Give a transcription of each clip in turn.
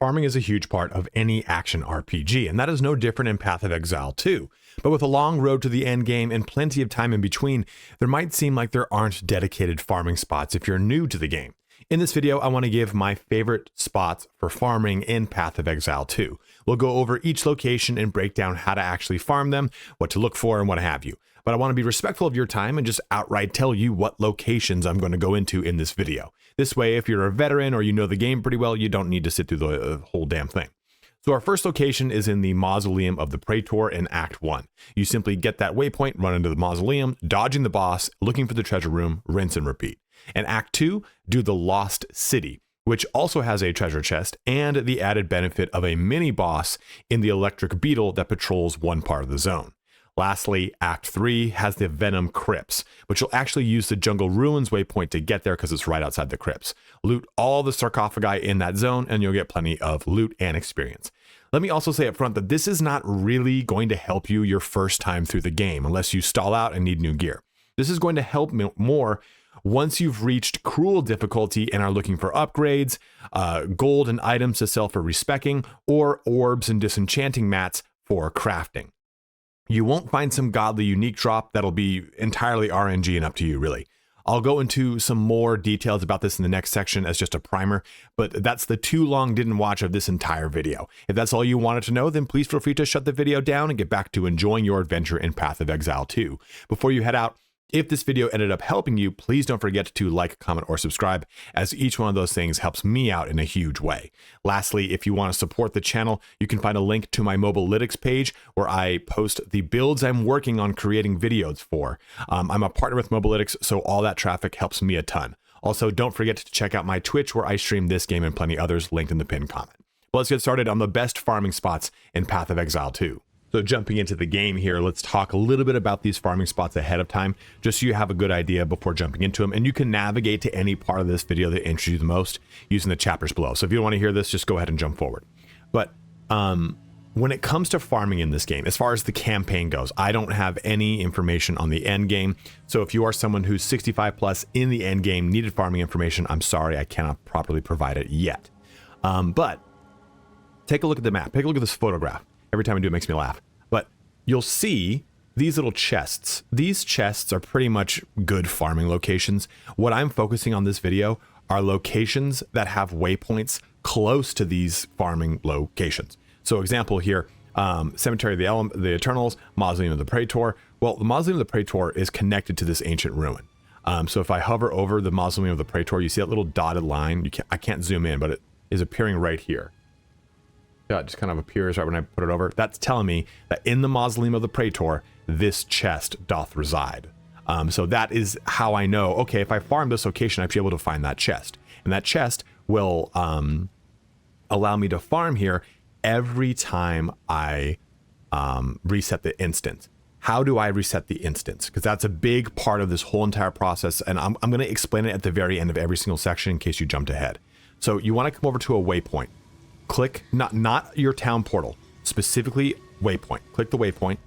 Farming is a huge part of any action RPG, and that is no different in Path of Exile 2. But with a long road to the end game and plenty of time in between, there might seem like there aren't dedicated farming spots if you're new to the game. In this video, I want to give my favorite spots for farming in Path of Exile 2. We'll go over each location and break down how to actually farm them, what to look for, and what have you. But I want to be respectful of your time and just outright tell you what locations I'm going to go into in this video. This way, if you're a veteran or you know the game pretty well, you don't need to sit through the whole damn thing. So our first location is in the Mausoleum of the Praetor in Act 1. You simply get that waypoint, run into the Mausoleum, dodging the boss, looking for the treasure room, rinse and repeat. In Act 2, do the Lost City, which also has a treasure chest and the added benefit of a mini boss in the electric beetle that patrols one part of the zone. Lastly, Act 3 has the Venom Crypts, which will actually use the Jungle Ruins waypoint to get there because it's right outside the crypts. Loot all the sarcophagi in that zone and you'll get plenty of loot and experience. Let me also say up front that this is not really going to help you your first time through the game unless you stall out and need new gear. This is going to help more once you've reached cruel difficulty and are looking for upgrades, gold and items to sell for respecking, or orbs and disenchanting mats for crafting. You won't find some godly unique drop that'll be entirely RNG and up to you, really. I'll go into some more details about this in the next section as just a primer, but that's the too long didn't watch of this entire video. If that's all you wanted to know, then please feel free to shut the video down and get back to enjoying your adventure in Path of Exile 2. Before you head out, if this video ended up helping you, please don't forget to like, comment, or subscribe, as each one of those things helps me out in a huge way. Lastly, if you want to support the channel, you can find a link to my Mobalytics page where I post the builds I'm working on creating videos for. I'm a partner with Mobalytics, so all that traffic helps me a ton. Also, don't forget to check out my Twitch where I stream this game and plenty others linked in the pinned comment. Well, let's get started on the best farming spots in Path of Exile 2. So jumping into the game here, let's talk a little bit about these farming spots ahead of time, just so you have a good idea before jumping into them. And you can navigate to any part of this video that interests you the most using the chapters below. So if you don't want to hear this, just go ahead and jump forward. But when it comes to farming in this game, as far as the campaign goes, I don't have any information on the end game. So if you are someone who's 65 plus in the end game, needed farming information, I'm sorry, I cannot properly provide it yet. But take a look at the map. Take a look at this photograph. Every time I do, it makes me laugh. But you'll see these little chests. These chests are pretty much good farming locations. What I'm focusing on this video are locations that have waypoints close to these farming locations. So example here, Cemetery of the Eternals, Mausoleum of the Praetor. Well, the Mausoleum of the Praetor is connected to this ancient ruin. So if I hover over the Mausoleum of the Praetor, you see that little dotted line. I can't zoom in, but it is appearing right here. It just kind of appears right when I put it over. That's telling me that in the Mausoleum of the Praetor, this chest doth reside. So that is how I know, okay, if I farm this location, I should be able to find that chest. And that chest will allow me to farm here every time I reset the instance. How do I reset the instance? Because that's a big part of this whole entire process. And I'm going to explain it at the very end of every single section in case you jumped ahead. So you want to come over to a waypoint. Click, not your town portal, specifically waypoint. Click the waypoint,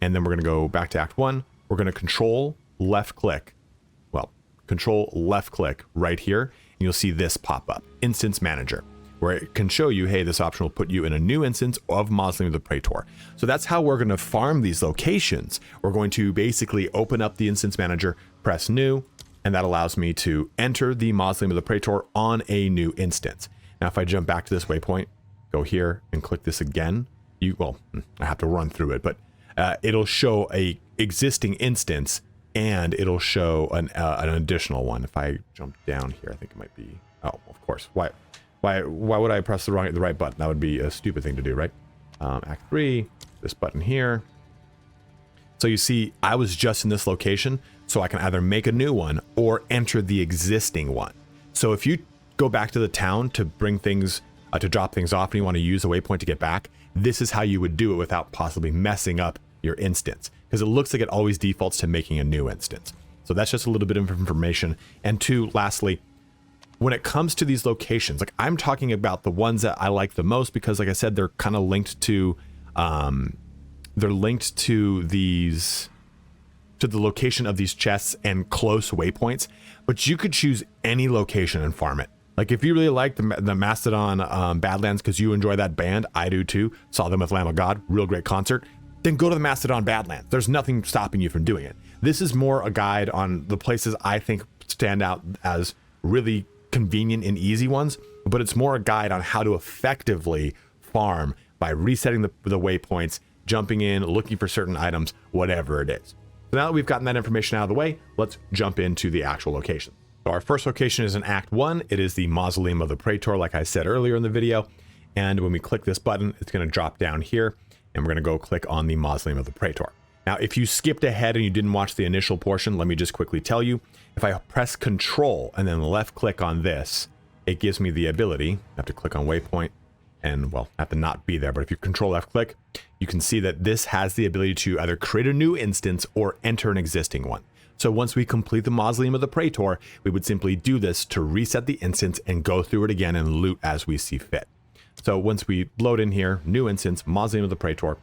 and then we're going to go back to Act 1. We're going to control left click right here, and you'll see this pop up, Instance Manager, where it can show you, hey, this option will put you in a new instance of Mausoleum of the Praetor. So that's how we're going to farm these locations. We're going to basically open up the Instance Manager, press New, and that allows me to enter the Mausoleum of the Praetor on a new instance. Now, if I jump back to this waypoint, go here and click this again, I have to run through it, but it'll show a existing instance and it'll show an additional one. If I jump down here, I think it might be, oh, of course. Why would I press the right button? That would be a stupid thing to do, right? Act 3, this button here. So you see, I was just in this location, so I can either make a new one or enter the existing one. So if you go back to the town to bring things, to drop things off, and you want to use a waypoint to get back, this is how you would do it without possibly messing up your instance, because it looks like it always defaults to making a new instance. So that's just a little bit of information. And two, lastly, when it comes to these locations, like I'm talking about the ones that I like the most, because like I said, they're kind of linked to, to the location of these chests and close waypoints, but you could choose any location and farm it. Like if you really like the Mastodon Badlands because you enjoy that band, I do too, saw them with Lamb of God, real great concert, then go to the Mastodon Badlands. There's nothing stopping you from doing it. This is more a guide on the places I think stand out as really convenient and easy ones, but it's more a guide on how to effectively farm by resetting the waypoints, jumping in, looking for certain items, whatever it is. So now that we've gotten that information out of the way, let's jump into the actual location. So our first location is in Act 1. It is the Mausoleum of the Praetor, like I said earlier in the video. And when we click this button, it's going to drop down here, and we're going to go click on the Mausoleum of the Praetor. Now, if you skipped ahead and you didn't watch the initial portion, let me just quickly tell you, if I press Control and then left click on this, it gives me the ability, I have to click on waypoint, and well, I have to not be there, but if you Control left click, you can see that this has the ability to either create a new instance or enter an existing one. So once we complete the Mausoleum of the Praetor, we would simply do this to reset the instance and go through it again and loot as we see fit. So once we load in here, new instance, Mausoleum of the Praetor,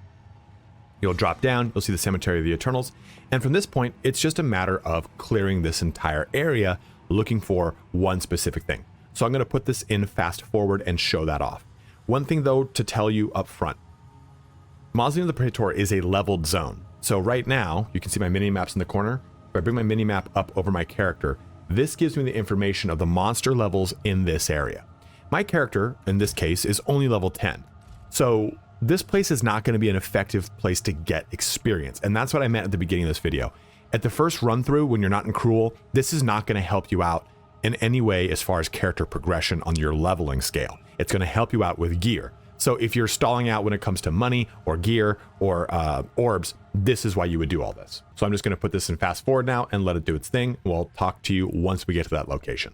you'll drop down, you'll see the Cemetery of the Eternals. And from this point, it's just a matter of clearing this entire area, looking for one specific thing. So I'm going to put this in fast forward and show that off. One thing though to tell you up front, Mausoleum of the Praetor is a leveled zone. So right now, you can see my mini maps in the corner. If I bring my mini map up over my character, this gives me the information of the monster levels in this area. My character, in this case, is only level 10. So this place is not going to be an effective place to get experience. And that's what I meant at the beginning of this video. At the first run through, when you're not in Cruel, this is not going to help you out in any way as far as character progression on your leveling scale. It's going to help you out with gear. So if you're stalling out when it comes to money or gear or orbs, this is why you would do all this. So I'm just going to put this in fast forward now and let it do its thing. We'll talk to you once we get to that location.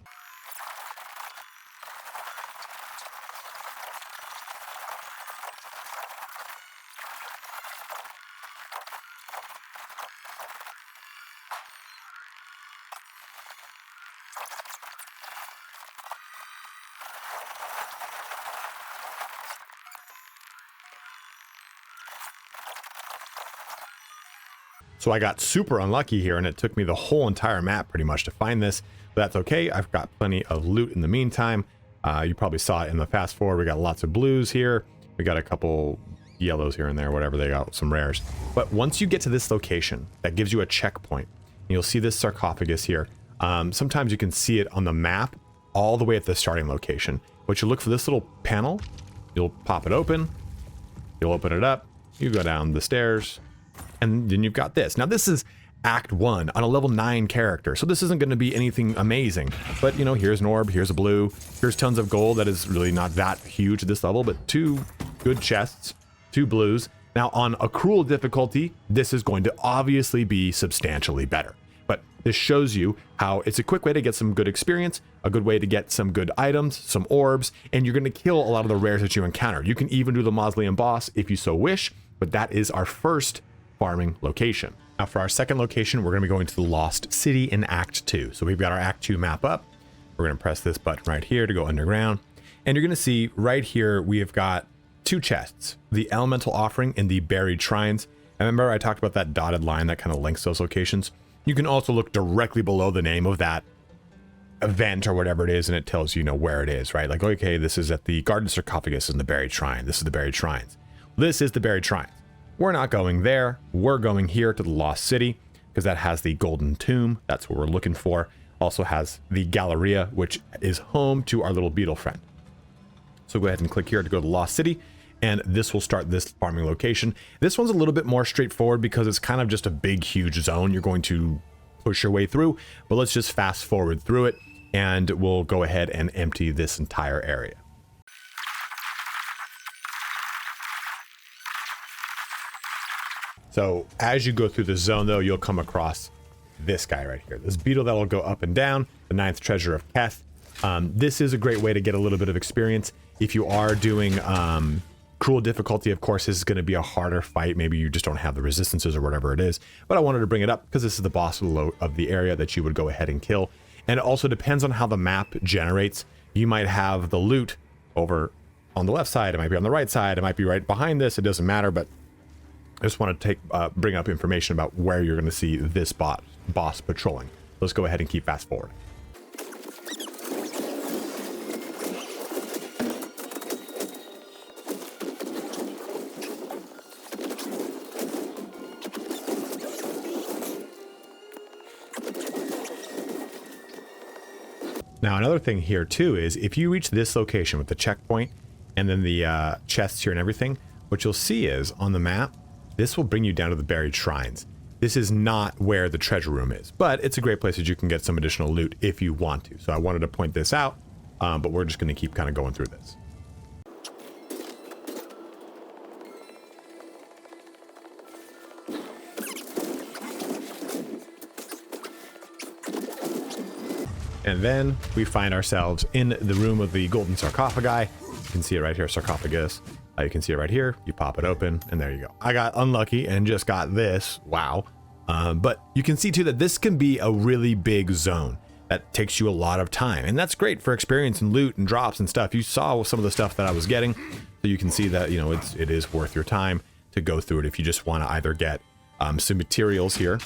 So I got super unlucky here, and it took me the whole entire map pretty much to find this, but that's okay. I've got plenty of loot in the meantime. You probably saw it in the fast forward. We got lots of blues here. We got a couple yellows here and there, whatever they got, some rares. But once you get to this location, that gives you a checkpoint. And you'll see this sarcophagus here. Sometimes you can see it on the map all the way at the starting location. But you look for this little panel, you'll pop it open, you'll open it up, you go down the stairs, and then you've got this. Now this is Act 1 on a level 9 character, so this isn't going to be anything amazing. But you know, here's an orb, here's a blue, here's tons of gold. That is really not that huge at this level, but 2 good chests, 2 blues. Now on a Cruel difficulty, this is going to obviously be substantially better. But this shows you how it's a quick way to get some good experience, a good way to get some good items, some orbs, and you're going to kill a lot of the rares that you encounter. You can even do the Mausoleum boss if you so wish, but that is our first farming location. Now for our second location, we're going to be going to the Lost City in Act 2. So we've got our Act 2 map up. We're going to press this button right here to go underground. And you're going to see right here, we have got 2 chests, the Elemental Offering and the Buried Shrines. And remember I talked about that dotted line that kind of links those locations. You can also look directly below the name of that event or whatever it is, and it tells you know where it is, right? Like, okay, this is at the Garden Sarcophagus in the Buried Shrine. This is the Buried Shrines. This is the Buried Shrines. We're not going there. We're going here to the Lost City because that has the Golden Tomb. That's what we're looking for. Also has the Galleria, which is home to our little beetle friend. So go ahead and click here to go to the Lost City, and this will start this farming location. This one's a little bit more straightforward because it's kind of just a big, huge zone you're going to push your way through. But let's just fast forward through it, and we'll go ahead and empty this entire area. So as you go through the zone, though, you'll come across this guy right here, this beetle that will go up and down, the 9th treasure of Keth. This is a great way to get a little bit of experience. If you are doing Cruel difficulty, of course, this is going to be a harder fight. Maybe you just don't have the resistances or whatever it is. But I wanted to bring it up because this is the boss of the area that you would go ahead and kill. And it also depends on how the map generates. You might have the loot over on the left side. It might be on the right side. It might be right behind this. It doesn't matter, but I just want to bring up information about where you're going to see this boss patrolling. Let's go ahead and keep fast forward. Now, another thing here too is if you reach this location with the checkpoint and then the chests here and everything, what you'll see is on the map, this will bring you down to the buried shrines. This is not where the treasure room is, but it's a great place that you can get some additional loot if you want to. So I wanted to point this out, but we're just going to keep kind of going through this. And then we find ourselves in the room of the golden sarcophagi. You can see it right here, sarcophagus. You can see it right here. You pop it open and there you go. I got unlucky and just got this. Wow. But you can see too that this can be a really big zone that takes you a lot of time. And that's great for experience and loot and drops and stuff. You saw some of the stuff that I was getting. So you can see that, you know, it is worth your time to go through it if you just want to either get some materials here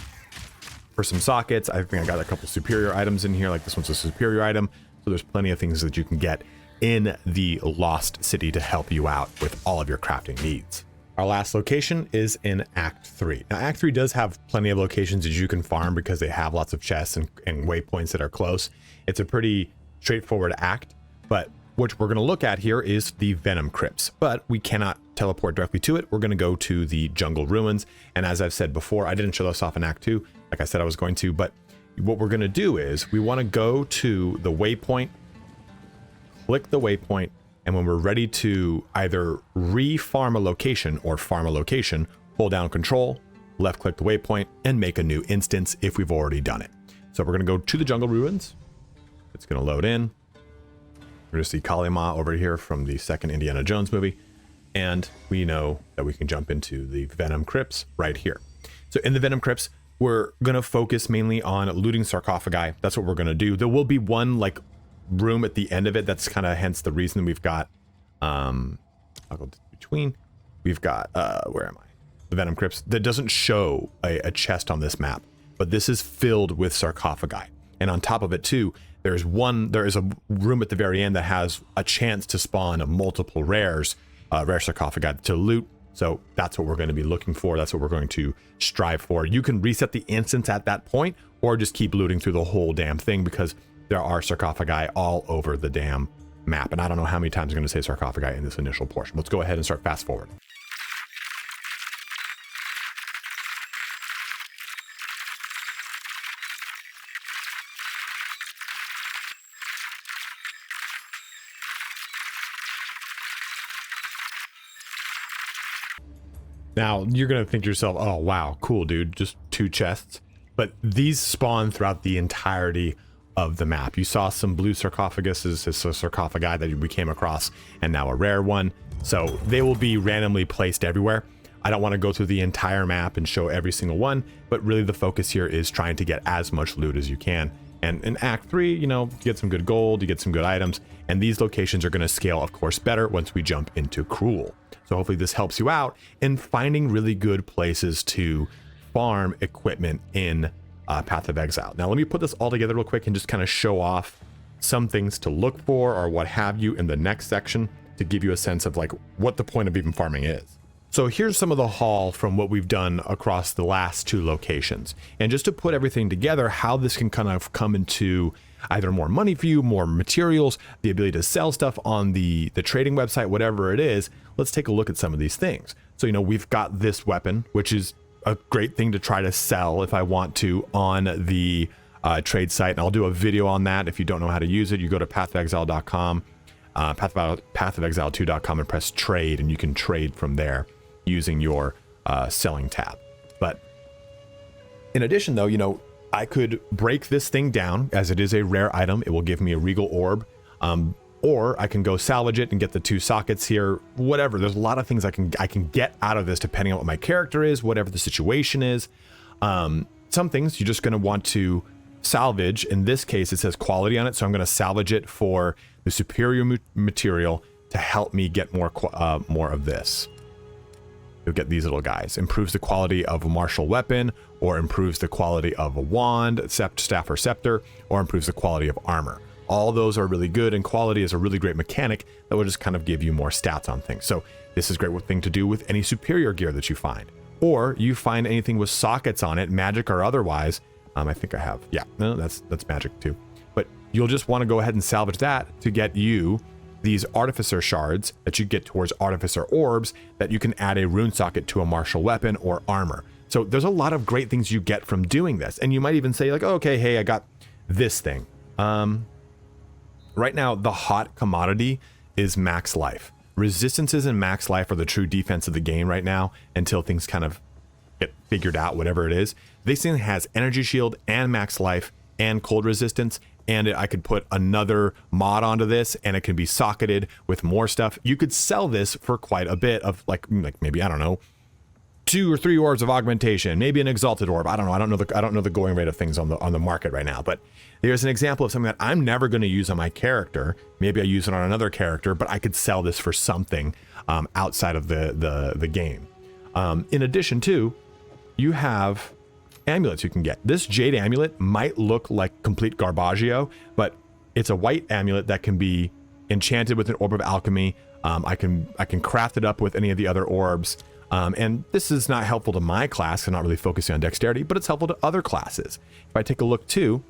for some sockets. I think I got a couple superior items in here, like this one's a superior item. So there's plenty of things that you can get in the Lost City to help you out with all of your crafting needs. Our last location is in Act 3. Now, Act 3 does have plenty of locations that you can farm because they have lots of chests and waypoints that are close. It's a pretty straightforward act, but what we're going to look at here is the Venom Crypts, but we cannot teleport directly to it. We're going to go to the Jungle Ruins. And as I've said before, I didn't show this off in Act 2, like I said I was going to, but what we're going to do is we want to go to the waypoint, click the waypoint, and when we're ready to either re-farm a location or farm a location, hold down Control, left click the waypoint, and make a new instance if we've already done it. So we're going to go to the Jungle Ruins. It's going to load in. We're going to see Kali Ma over here from the second Indiana Jones movie. And we know that we can jump into the Venom Crypts right here. So in the Venom Crypts, we're going to focus mainly on looting sarcophagi. That's what we're going to do. There will be one like room at the end of it. That's kind of hence the reason we've got, I'll go between. We've got, where am I? The Venom Crypts. That doesn't show a chest on this map, but this is filled with sarcophagi. And on top of it too, there is a room at the very end that has a chance to spawn multiple rare sarcophagi to loot. So that's what we're going to be looking for. That's what we're going to strive for. You can reset the instance at that point or just keep looting through the whole damn thing because there are sarcophagi all over the damn map. And I don't know how many times I'm going to say sarcophagi in this initial portion. Let's go ahead and start fast forward. Now, you're going to think to yourself, oh, wow, cool, dude, just 2 chests. But these spawn throughout the entirety of the map. You saw some blue sarcophaguses, it's a sarcophagi that we came across, and now a rare one. So they will be randomly placed everywhere. I don't want to go through the entire map and show every single one, but really the focus here is trying to get as much loot as you can. And in Act 3, you know, you get some good gold, you get some good items, and these locations are going to scale, of course, better once we jump into Cruel. So hopefully this helps you out in finding really good places to farm equipment in Path of Exile. Now, let me put this all together real quick and just kind of show off some things to look for or what have you in the next section to give you a sense of like what the point of even farming is. So here's some of the haul from what we've done across the last 2 locations. And just to put everything together, how this can kind of come into either more money for you, more materials, the ability to sell stuff on the trading website, whatever it is, let's take a look at some of these things. So, you know, we've got this weapon, which is a great thing to try to sell if I want to on the trade site. And I'll do a video on that. If you don't know how to use it, you go to pathofexile.com, pathofexile2.com and press trade, and you can trade from there using your selling tab. But in addition though, you know, I could break this thing down as it is a rare item. It will give me a regal orb, or I can go salvage it and get the 2 sockets here, whatever. There's a lot of things I can get out of this depending on what my character is, whatever the situation is. Some things you're just going to want to salvage. In this case, it says quality on it, so I'm going to salvage it for the superior material to help me get more of this. You'll get these little guys. Improves the quality of a martial weapon, or improves the quality of a wand, staff or scepter, or improves the quality of armor. All those are really good, and quality is a really great mechanic that will just kind of give you more stats on things. So this is a great thing to do with any superior gear that you find. Or you find anything with sockets on it, magic or otherwise. I think I have, yeah, no, that's magic too. But you'll just want to go ahead and salvage that to get you these artificer shards that you get towards artificer orbs that you can add a rune socket to a martial weapon or armor. So there's a lot of great things you get from doing this. And you might even say like, oh, okay, hey, I got this thing. Right now, the hot commodity is max life. Resistances and max life are the true defense of the game right now until things kind of get figured out, whatever it is. This thing has energy shield and max life and cold resistance. And I could put another mod onto this and it can be socketed with more stuff. You could sell this for quite a bit of like maybe, I don't know, 2 or 3 orbs of augmentation, maybe an exalted orb. I don't know. I don't know the going rate of things on the market right now, but here's an example of something that I'm never going to use on my character. Maybe I use it on another character, but I could sell this for something outside of the game. In addition to, you have amulets you can get. This jade amulet might look like complete garbaggio, but it's a white amulet that can be enchanted with an orb of alchemy. I can craft it up with any of the other orbs. And this is not helpful to my class. I'm not really focusing on dexterity, but it's helpful to other classes. If I take a look too,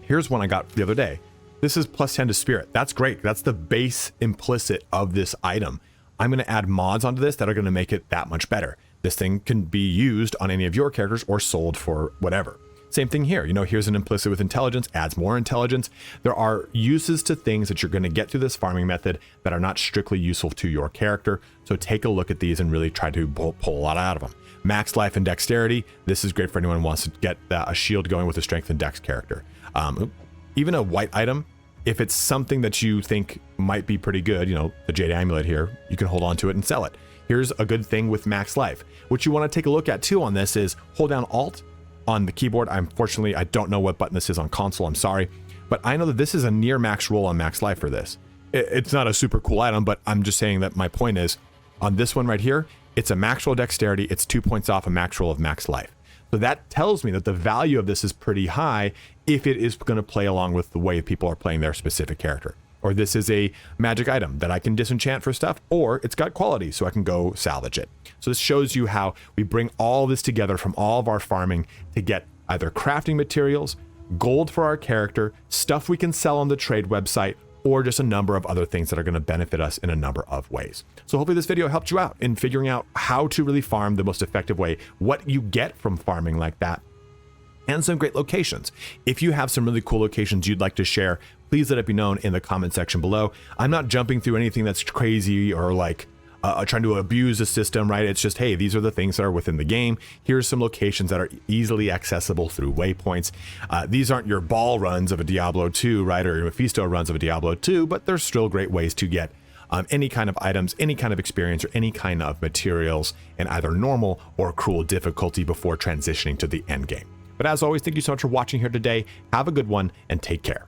here's one I got the other day. This is +10 to spirit. That's great. That's the base implicit of this item. I'm going to add mods onto this that are going to make it that much better. This thing can be used on any of your characters or sold for whatever. Same thing here. You know, here's an implicit with intelligence, adds more intelligence. There are uses to things that you're going to get through this farming method that are not strictly useful to your character. So take a look at these and really try to pull a lot out of them. Max life and dexterity. This is great for anyone who wants to get a shield going with a strength and dex character. Even a white item, if it's something that you think might be pretty good, you know, the jade amulet here, you can hold on to it and sell it. Here's a good thing with max life. What you want to take a look at too on this is hold down Alt on the keyboard. Unfortunately, I don't know what button this is on console. I'm sorry, but I know that this is a near max roll on max life for this. It's not a super cool item, but I'm just saying that my point is on this one right here, it's a max roll dexterity. It's 2 points off a max roll of max life. So that tells me that the value of this is pretty high if it is going to play along with the way people are playing their specific character. Or this is a magic item that I can disenchant for stuff, or it's got quality so I can go salvage it. So this shows you how we bring all this together from all of our farming to get either crafting materials, gold for our character, stuff we can sell on the trade website, or just a number of other things that are going to benefit us in a number of ways. So hopefully this video helped you out in figuring out how to really farm the most effective way, what you get from farming like that, and some great locations. If you have some really cool locations you'd like to share, please let it be known in the comment section below. I'm not jumping through anything that's crazy or like trying to abuse the system, right? It's just, hey, these are the things that are within the game. Here's some locations that are easily accessible through waypoints. These aren't your ball runs of a Diablo 2, right? Or your Mephisto runs of a Diablo 2, but they're still great ways to get any kind of items, any kind of experience, or any kind of materials in either normal or cruel difficulty before transitioning to the end game. But as always, thank you so much for watching here today. Have a good one and take care.